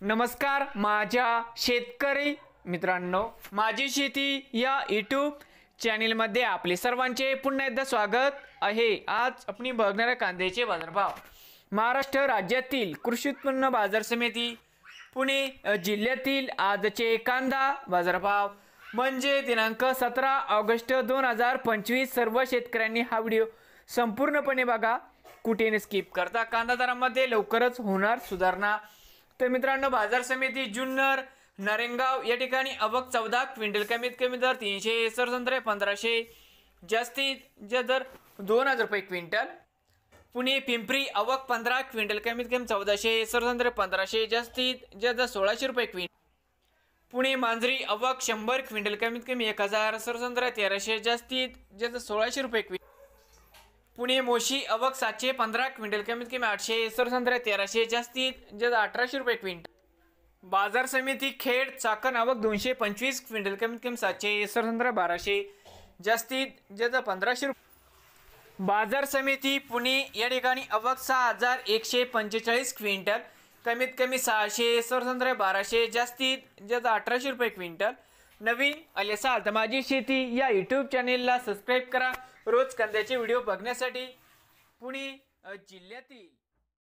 नमस्कार माझ्या शेतकरी मित्रांनो, माझी शेती या यूट्यूब चॅनलमध्ये आपले सर्वांचे पुन्हा एकदा स्वागत आहे। आज आपण बघणार कांद्याचे बाजारभाव। महाराष्ट्र राज्यातील कृषी उत्पन्न बाजार समिती पुणे जिल्ह्यातील आजचे कांदा बाजारभाव म्हणजे दिनांक 17 ऑगस्ट 2025। सर्व शेतकऱ्यांनी हा व्हिडिओ संपूर्णपणे बघा, कुठेही स्किप करता। कांदा दरामध्ये लवकरच होणार सुधारणा। तर मित्रांनो, बाजार समिती जुन्नर नारायणगाव या ठिकाणी आवक 14 क्विंटल, कमीत कमी दर 300, सरसंत्रे 1500, जास्तीत दर 2000 रुपये क्विंटल। पुणे पिंपरी आवक 15 क्विंटल, कमीत कमी 1400, सरसंत्रे 1500, जास्तीत दर 1600 रुपये क्विंटल। पुणे मांजरी आवक 100 क्विंटल, कमीत कमी 1000, सरसंत्रे 1300, जास्तीत दर 1600 रुपये क्विंटल। पुणे मोशी आवक 715 क्विंटल, कमीत कमी 800, सरसंत्रे 1300, जास्तीत जास्त 1800 रुपये क्विंटल। बाजार समिती खेड चाकण आवक 225 क्विंटल, कमीत कमी 700, सरसंत्रे 1200, जास्तीत जास्त 1500 रुपये। बाजार समिती पुणे या ठिकाणी आवक 6145 क्विंटल, कमीत कमी 600, सरसंत्रे 1200, जास्तीत जास्त 1800 रुपये क्विंटल। नवीन आले असाल तर माझी शेती या यूट्यूब चॅनेलला सबस्क्राईब करा रोज कांद्याचे व्हिडिओ बघण्यासाठी। पुणे जिल्ह्यातील